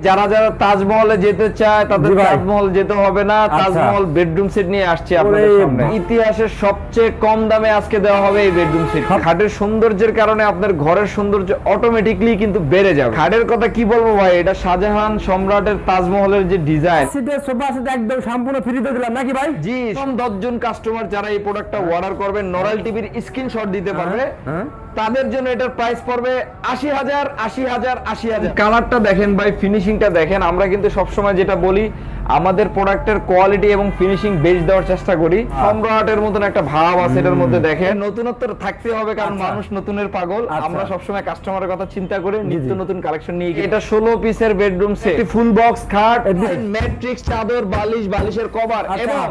যারা যারা তাজমহলে যেতে চায় তাদের তাজমহল যেতে হবে না, তাজমহল বেডরুম সেট নিয়ে আসছে আপনাদের সামনে। ইতিহাসের সবচেয়ে কম দামে আজকে দেওয়া হবে এই বেডরুম সেট। খাটের সৌন্দর্যের কারণে আপনার ঘরের সৌন্দর্য অটোমেটিকলি কিন্তু বেড়ে যাবে। খাটের কথা কি বলবো ভাই, এটা শাহজাহান সম্রাটের তাজমহলের যে ডিজাইন, সিটের সোফা সেট একদম সম্পূর্ণ ফ্রিতে দিলাম নাকি ভাই? জি, 10 জন কাস্টমার যারা এই প্রোডাক্টটা অর্ডার করবে নরাল টিভির স্ক্রিনশট দিতে পারবে, তাদের জন্য এটার প্রাইস পড়বে 80,000 80,000 80,000। কালারটা দেখেন ভাই, ফিনিশিংটা দেখেন। আমরা কিন্তু সবসময় যেটা বলি, আমাদের প্রোডাক্টের কোয়ালিটি এবং ফিনিশিং বেশ দেওয়ার চেষ্টা করি। সম্রাটের মতন একটা ভাব আছে এটার মধ্যে। দেখেন নতুনত্ব থাকতে হবে, কারণ মানুষ নতুনের পাগল। আমরা সবসময় কাস্টমারের কথা চিন্তা করে নিত্য নতুন কালেকশন নিয়ে। এটা 16 পিসের বেডরুম সেট, ফুল বক্স খাট, ম্যাট্রিক্স চাদর, বালিশের কভার এবং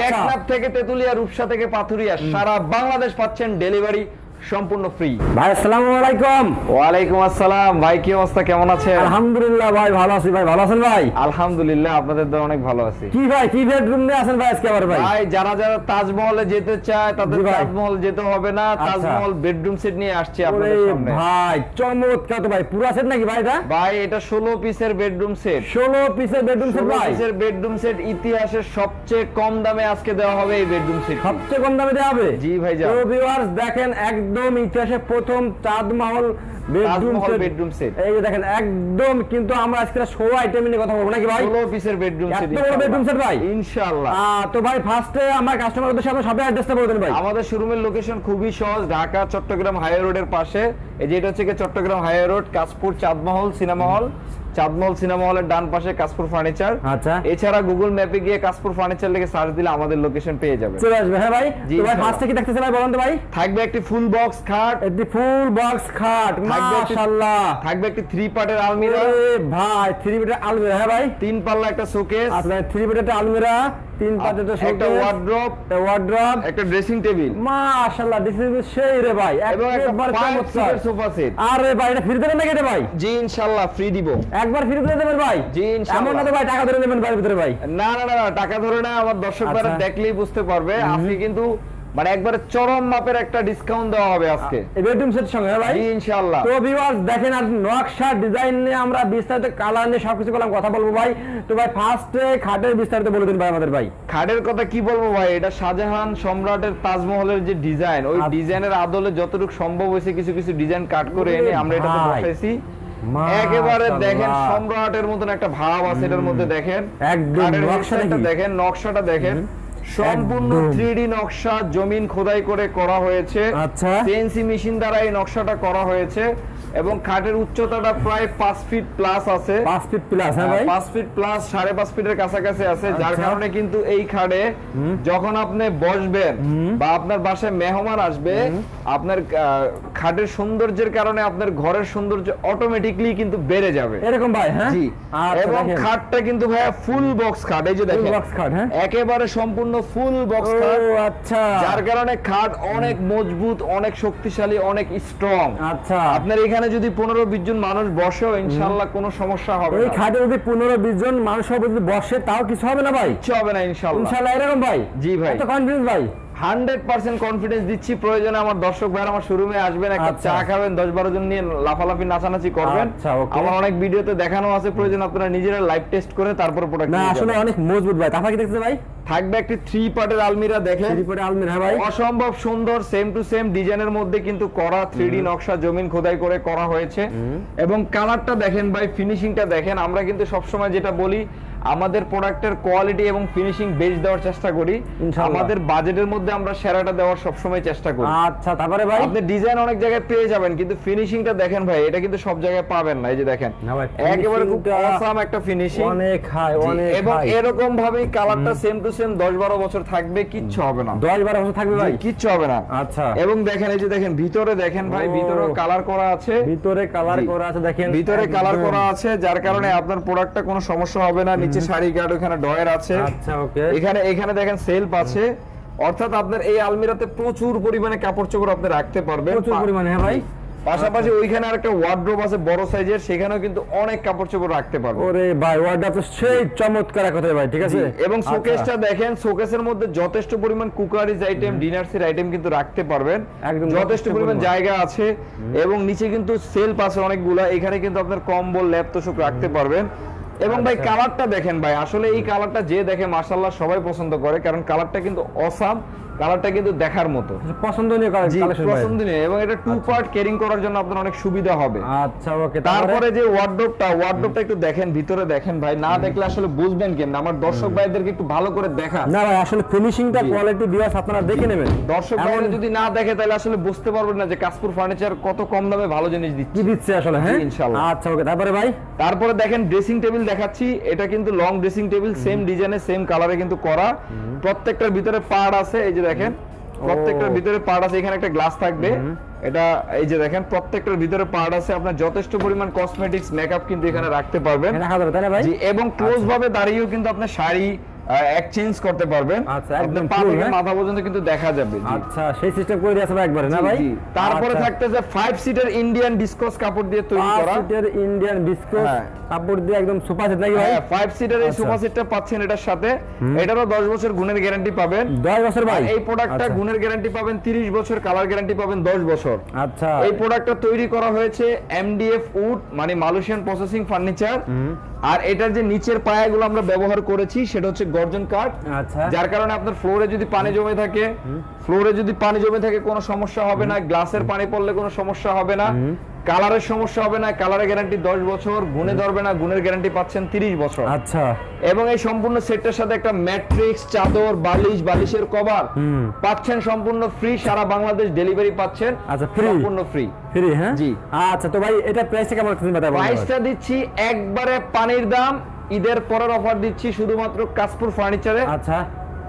টেকনাফ থেকে তেতুলিয়া, রূপসা থেকে পাথুরিয়া সারা বাংলাদেশ পাচ্ছেন ডেলিভারি সম্পূর্ণ ফ্রি। ভাই আসসালামু আলাইকুম। ওয়ালাইকুম আসসালাম। ভাই কি অবস্থা, কেমন আছেন? আলহামদুলিল্লাহ ভাই ভালো আছি। ভাই ভালো আছেন ভাই? আলহামদুলিল্লাহ, আপনাদের তো অনেক ভালো আছি। কি ভাই কি বেডরুম নিয়ে আছেন ভাই আজকে আবার? ভাই ভাই যারা যারা তাজমহলে যেতে চায় তাদের তাজমহল যেতে হবে না, তাজমহল বেডরুম সেট নিয়ে আসছে আপনাদের সামনে। ভাই চমৎকার তো ভাই, পুরো সেট নাকি ভাই এটা? ভাই এটা 16 পিসের বেডরুম সেট। 16 পিসের বেডরুম সেট ভাই, 16 পিসের বেডরুম সেট। ইতিহাসের সবচেয়ে কম দামে আজকে দেওয়া হবে এই বেডরুম সেট। সবচেয়ে কম দামে দেওয়া হবে? জি ভাই। তো ভিউয়ার্স দেখেন, একদম ইতিহাসে প্রথম তাজমহল বেডরুম সেট। এই যে দেখেন একদম, কিন্তু আমরা আজকে শো আইটেম নিয়ে কথা বলবো নাকি ভাই? 16 পিসের বেডরুম সেট, এত বড় বেডরুম সেট ভাই ইনশাআল্লাহ। তো ভাই ফার্স্টে আমার কাস্টমারদের উদ্দেশ্যে আপনারা সবাই অ্যাড্রেসটা বলে দেন ভাই। আমাদের শোরুমের লোকেশন খুবই সহজ, ঢাকা চট্টগ্রাম হাইওয়ে রোডের পাশে। এই যে এটা হচ্ছে Chittagong highway road, Kashpur Chandmahal cinema hall. Chandmahal cinema হলের ডান পাশে কাশপুর ফার্নিচার। আচ্ছা, এছাড়া গুগল ম্যাপে গিয়ে কাশপুর ফার্নিচার লিখে সার্চ দিলে আমাদের লোকেশন পেয়ে যাবে, চলে আসবে। হ্যাঁ ভাই। তো ভাই ফার্স্টে কি দেখতেছেন ভাই বলেন তো ভাই? থাকবে একটি ফুল বক্স খাট, একটি ফুল বক্স খাট, মাশাআল্লাহ। থাকবে একটি 3 পার্টের আলমিরা। ভাই 3 পার্টের আলমিরা। হ্যাঁ ভাই। 3 পাল্লা একটা শোকেস। আচ্ছা 3 পার্টের আলমিরা, 3 পার্টের শোকেস, একটা ওয়ার্ড্রপ, একটা ড্রেসিং টেবিল। মাশাআল্লাহ, ড্রেসিং টেবিল সেই রে ভাই, একবার চমৎকার সোফা সেট। আরে ভাই এটা ফ্রি দেবেন নাকি এটা ভাই? জি ইনশাআল্লাহ ফ্রি দিব। একবার ফ্রি দিয়ে দেবেন ভাই? জি ইনশাআল্লাহ। এমন না তো ভাই টাকা ধরে নেবেন ভিতরে ভাই? না না না, টাকা ধরে না। আমার দর্শকরা দেখলেই বুঝতে পারবে আপনি কিন্তু মানে একবারে চরম মাপের একটা ডিসকাউন্ট দেওয়া হবে আজকে এই বেডরুম সেট সঙ্গে। ভাই জি ইনশাআল্লাহ। তো ভিউয়ার্স দেখেন, আর নকশা ডিজাইন নিয়ে আমরা বিস্তারিত কালার নিয়ে সবকিছু করলাম, কথা বলবো ভাই। তো ভাই ফার্স্টে খাটের বিস্তারিত বলে দিন ভাই আমাদের। ভাই খাটের কথা কি বলবো ভাই, এটা শাহজাহান সম্রাটের তাজমহলের যে ডিজাইন, ওই ডিজাইনের আদলে যতটুকু সম্ভব হয়েছে কিছু কিছু ডিজাইন কাট করে এনে আমরা এটাতে বসাইছি। একেবারে দেখেন সম্রাটের মতন একটা ভাব আছে এটার মধ্যে। দেখেন একদম নকশাটা দেখেন, নকশাটা দেখেন, সম্পূর্ণ 3D নকশা জমিন খোদাই করে করা হয়েছে। আচ্ছা, সিএনসি মেশিন দ্বারা এই নকশাটা করা হয়েছে এবং খাটের উচ্চতাটা প্রায় 5 ফিট প্লাস আছে। 5 ফিট প্লাস? হ্যাঁ ভাই 5 ফিট প্লাস, 5.5 ফিটের কাছাকাছি আছে। যার কারণে কিন্তু এই খাটে যখন আপনি বসবেন বা আপনার বাসায় মেহমান আসবে, আপনার খাটের সৌন্দর্যের কারণে আপনার ঘরের সৌন্দর্য অটোমেটিকলি কিন্তু বেড়ে যাবে এরকম ভাই। হ্যাঁ জি। এবং খাটটা কিন্তু ভাইয়া ফুল বক্স খাট। এই যে দেখেন একেবারে সম্পূর্ণ ফুল বক্স খাট। আচ্ছা, যার কারণে খাট অনেক মজবুত, অনেক শক্তিশালী, অনেক স্ট্রং। আচ্ছা, আপনার এখানে যদি 15-20 জন মানুষ বসেও ইনশাআল্লাহ কোনো সমস্যা হবে না। এই খাটে যদি 15-20 জন মানুষ যদি বসে তাও কিছু হবে না ভাই? কিছু হবে না ইনশাআল্লাহ। ইনশাআল্লাহ এরকম ভাই? জি ভাই। এত কনফিডেন্স ভাই? 100% কনফিডেন্স দিচ্ছি। প্রয়োজনে আমার দর্শক ভাইরা আমার শোরুমে আসবেন, একটা চা খাবেন, 10-12 জন নিয়ে লাফালাফি নাচানাচি করবেন। আমার অনেক ভিডিওতে দেখানো আছে, প্রয়োজন আপনারা নিজেরা লাইভ টেস্ট করে তারপর প্রোডাক্ট না আসলে অনেক মজবুত ভাই। তারপর কি দেখতে ভাই? থাকবে একটি 3 পার্টের আলমিরা। দেখেন 3 পার্টের আলমিরা। ভাই অসম্ভব সুন্দর, সেম টু সেম ডিজাইনের মধ্যে কিন্তু করা 3D নকশা জমিন খোদাই করে করা হয়েছে। এবং কালারটা দেখেন ভাই, ফিনিশিংটা দেখেন। আমরা কিন্তু সবসময় যেটা বলি, আমাদের প্রোডাক্টের কোয়ালিটি এবং ফিনিশিং বেশ দেওয়ার চেষ্টা করি। আমাদের বাজেটের মধ্যে আমরা সেরাটা দেওয়ার সবসময় চেষ্টা করি। আচ্ছা, তারপরে ভাই আপনি ডিজাইন অনেক জায়গায় পেয়ে যাবেন, কিন্তু ফিনিশিংটা দেখেন ভাই, এটা কিন্তু সব জায়গায় পাবেন না। এই যে দেখেন একেবারে খুব অসাম একটা ফিনিশিং, অনেক হাই, অনেক এবং এরকম ভাবেই কালারটা সেম টু সেম 10-12 বছর থাকবে, কিচ্ছু হবে না। 10-12 বছর থাকবে ভাই? কিচ্ছু হবে না। আচ্ছা, এবং দেখেন এই যে দেখেন ভিতরে দেখেন ভাই, ভিতরে কালার করা আছে। ভিতরে কালার করা আছে দেখেন, ভিতরে কালার করা আছে, যার কারণে আপনার প্রোডাক্টটা কোনো সমস্যা হবে না। নিচে শাড়ি গার্ড, ওখানে ডয়ার আছে। আচ্ছা, ওকে। এখানে দেখেন সেলফ আছে, অর্থাৎ আপনার এই আলমিরাতে প্রচুর পরিমাণে কাপড় চোপড় আপনি রাখতে পারবেন। প্রচুর পরিমাণে? হ্যাঁ ভাই। পাশাপাশি ওইখানে আরেকটা ওয়ার্ড্রোব আছে বড় সাইজের, সেখানেও কিন্তু অনেক কাপড় চোপড় রাখতে পারবেন। ওরে ভাই ওয়ার্ড্রোব তো সেই চমৎকার কথা ভাই। ঠিক আছে। এবং শোকেসটা দেখেন, শোকেসের মধ্যে যথেষ্ট পরিমাণ cookeries item, dinner set item কিন্তু রাখতে পারবেন। একদম যথেষ্ট পরিমাণ জায়গা আছে। এবং নিচে কিন্তু সেলফ আছে অনেকগুলা, এখানে কিন্তু আপনার কম্বল, ল্যাপ তোশক রাখতে পারবেন। এবং ভাই কালারটা দেখেন ভাই, আসলে এই কালারটা যে দেখে মাশাআল্লাহ সবাই পছন্দ করে, কারণ কালারটা কিন্তু অসাম, কালারটা কিন্তু দেখার মতো পছন্দনীয় কালেকশন, পছন্দনীয়, এবং এটা টু পার্ট ক্যারিং করার জন্য আপনার অনেক সুবিধা হবে। আচ্ছা ওকে। তারপরে যে ওয়ার্ডরোবটা একটু দেখেন, ভিতরে দেখেন ভাই, না দেখলে আসলে বুঝবেন কেমন। আমার দর্শক ভাইদেরকে একটু ভালো করে দেখা না ভাই, আসলে ফিনিশিংটা কোয়ালিটি ভিউয়ার্স আপনারা দেখে নেবেন। দর্শক ভাইরা যদি না দেখে তাহলে আসলে বুঝতে পারবেন না যে কাশপুর ফার্নিচার কত কম দামে ভালো জিনিস দিচ্ছে আসলে। হ্যাঁ ইনশাআল্লাহ। আচ্ছা ওকে। তারপরে ভাই, তারপরে দেখেন ড্রেসিং টেবিল দেখাচ্ছি, এটা কিন্তু লং ড্রেসিং টেবিল, সেম ডিজাইনে সেম কালারে কিন্তু করা, প্রত্যেকটার ভিতরে পার্ট আছে, এই যে দেখেন প্রত্যেকটার ভিতরে পার্ট আছে, এখানে একটা গ্লাস থাকবে, এটা এই যে দেখেন প্রত্যেকটার ভিতরে পার্ট আছে, আপনার যথেষ্ট পরিমাণ কসমেটিক্স মেকআপ কিন্তু এখানে রাখতে পারবেন, জি, এবং ক্লোজ ভাবে দাঁড়িয়েও কিন্তু আপনি শাড়ি এক্সচেঞ্জ করতে পারবেন। আচ্ছা, একদম পা থেকে মাথা পর্যন্ত কিন্তু দেখা যাবে। আচ্ছা, সেই সিস্টেম করে দিয়েছে একবারে না ভাই? তারপরে থাকতেছে 5 সিটার ইন্ডিয়ান ডিসকস কাপড় দিয়ে তৈরি করা, 5 সিটার ইন্ডিয়ান ডিসকস কাপড় দিয়ে একদম সোফা সেট নাকি ভাই? হ্যাঁ, 5 সিটার এই সোফা সেটটা পাচ্ছেন এটার সাথে, এটারও 10 বছর গুণের গ্যারান্টি পাবেন। 10 বছর ভাই? এই প্রোডাক্টটা গুণের গ্যারান্টি পাবেন 30 বছর, কালার গ্যারান্টি পাবেন 10 বছর। আচ্ছা, এই প্রোডাক্টটা তৈরি করা হয়েছে এমডিএফ উড, মানে মালয়েশিয়ান প্রসেসিং ফার্নিচার, আর এটার যে নিচের পায়াগুলো আমরা ব্যবহার করেছি সেটা হচ্ছে গর্জন কাঠ। আচ্ছা, যার কারণে আপনার ফ্লোরে যদি পানি জমে থাকে কোনো সমস্যা হবে না, গ্লাসের পানি পড়লে কোনো সমস্যা হবে না, কালারের সমস্যা হবে না, কালারের গ্যারান্টি 10 বছর, গুণে ধরবে না, গুণের গ্যারান্টি পাচ্ছেন 30 বছর। আচ্ছা, এবং এই সম্পূর্ণ সেটটার সাথে একটা ম্যাট্রিক্স, চাদর, বালিশের কভার পাচ্ছেন সম্পূর্ণ ফ্রি, সারা বাংলাদেশ ডেলিভারি পাচ্ছেন। আচ্ছা, সম্পূর্ণ ফ্রি। হ্যাঁ জি। আচ্ছা, তো ভাই এটা প্রাইসটা কেমন রাখছেন বলতে পারবেন? প্রাইসটা দিচ্ছি একবারে পানির দাম, ঈদের পরের অফার দিচ্ছি শুধুমাত্র কাশপুর ফার্নিচারে। আচ্ছা,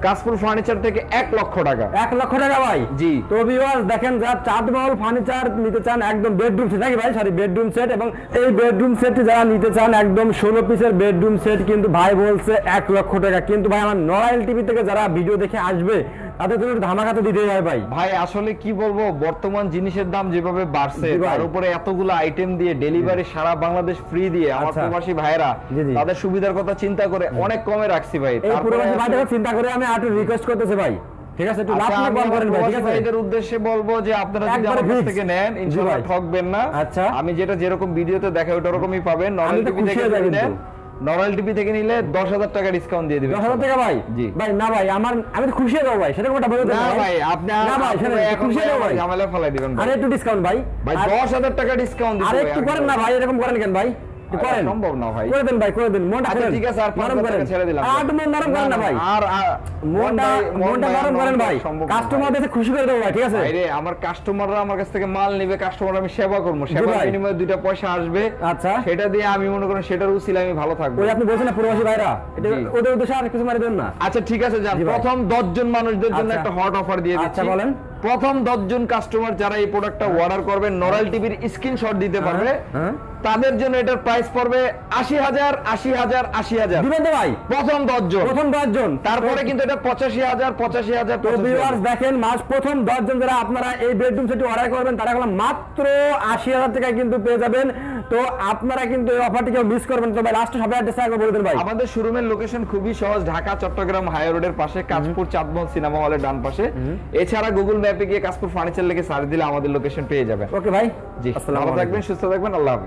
কাশপুর ফার্নিচার থেকে 1 লক্ষ টাকা। 1 লক্ষ টাকা ভাই? জি। তো ভিউয়ার্স দেখেন, যারা চাঁদমহল ফার্নিচার নিতে চান, একদম বেডরুম সেট নাকি ভাই? সরি, বেডরুম সেট, এবং এই বেডরুম সেট যারা নিতে চান একদম 16 পিসের বেডরুম সেট, কিন্তু ভাই বলছে 1 লক্ষ টাকা। কিন্তু ভাই আমার নরাইল টিভি থেকে যারা ভিডিও দেখে আসবে তাদের জন্য ধামাকা তো দিতেই হয় ভাই। ভাই আসলে কি বলবো, বর্তমান জিনিসের দাম যেভাবে বাড়ছে, তার উপরে এতগুলো আইটেম দিয়ে ডেলিভারি সারা বাংলাদেশ ফ্রি দিয়ে আমার প্রবাসী ভাইরা তাদের সুবিধার কথা চিন্তা করে অনেক কমে রাখছি ভাই। এই প্রবাসী ভাইদের চিন্তা করে আমি একটু রিকোয়েস্ট করতেছি ভাই, ঠিক আছে, একটু লাভ না কম করেন ভাই, ঠিক আছে? এদের উদ্দেশ্যে বলবো যে আপনারা যদি আমার কাছ থেকে নেন ইনশাআল্লাহ ঠকবেন না। আচ্ছা, আমি যেরকম ভিডিওতে দেখাই ওটা রকমই পাবেন। নরমাল টিভি থেকে নিলে 10,000 টাকা ডিসকাউন্ট দিয়ে দিবেন। 10,000 টাকা ভাই? জি ভাই। না ভাই, আমি তো খুশি হয়ে যাবো ভাই, সেটা কোনটা বলে দেন না ভাই, আপনি না ভাই, সেটা খুশি হয়ে যাবো ভাই, ঝামেলা ফেলাই দিবেন ভাই। আরে একটু ডিসকাউন্ট ভাই, 10,000 টাকা ডিসকাউন্ট দিবেন। আরে একটু করেন না ভাই, এরকম করেন কেন ভাই? করেন, সম্ভব না ভাই, করে দেন ভাই, করে দেন। মনটা আচ্ছা ঠিক আছে, আর 5,000 টাকা ছেড়ে দিলাম। আর মন নরম করেন না ভাই, আর মনটা নরম করেন ভাই, কাস্টমারদের খুশি করে দেবো ভাই, ঠিক আছে? আরে আমার কাস্টমাররা আমার কাছ থেকে মাল নেবে, কাস্টমার আমি সেবা করব, সেবার বিনিময়ে 2টা পয়সা আসবে। আচ্ছা, সেটা দিয়ে আমি মনে করেন সেটার উসিলা আমি ভালো থাকবো। ওই আপনি বলছেন না প্রবাসী ভাইরা, এটা ওদের উদ্দেশ্যে আর কিছু মারি দেন না। আচ্ছা ঠিক আছে, যান প্রথম 10 জন মানুষদের জন্য একটা হট অফার দিয়ে দিচ্ছি। আচ্ছা বলেন। প্রথম 10 জন কাস্টমার যারা এই প্রোডাক্টটা অর্ডার করবে, নরাল টিভির স্ক্রিনশট দিতে পারবে, তাদের জন্য এটার প্রাইস পড়বে 80,000, 80,000, 80,000 দিবেন তো ভাই? প্রথম 10 জন, প্রথম 10 জন। তারপরে কিন্তু এটা 85,000, 85,000। তো ভিউয়ার্স দেখেন, প্রথম 10 জন যারা আপনারা এই বেডরুম সেটটি অর্ডার করবেন, তারা হলো মাত্র 80,000 টাকা কিন্তু পেয়ে যাবেন। তো আপনারা কিন্তু এই অফারটি কেউ মিস করবেন। তো ভাই লাস্ট সবাই অ্যাড্রেস আগে বলে দেন ভাই। আমাদের শোরুমের লোকেশন খুবই সহজ, ঢাকা চট্টগ্রাম হাই রোডের পাশে, কাশপুর চাঁদমহল সিনেমা হলের ডান পাশে। এছাড়া গুগল ম্যাপে গিয়ে কাশপুর ফার্নিচার লিখে সার্চ দিলে আমাদের লোকেশন পেয়ে যাবেন। ওকে ভাই, জি, ভালো থাকবেন, সুস্থ থাকবেন, আল্লাহ হাফেজ।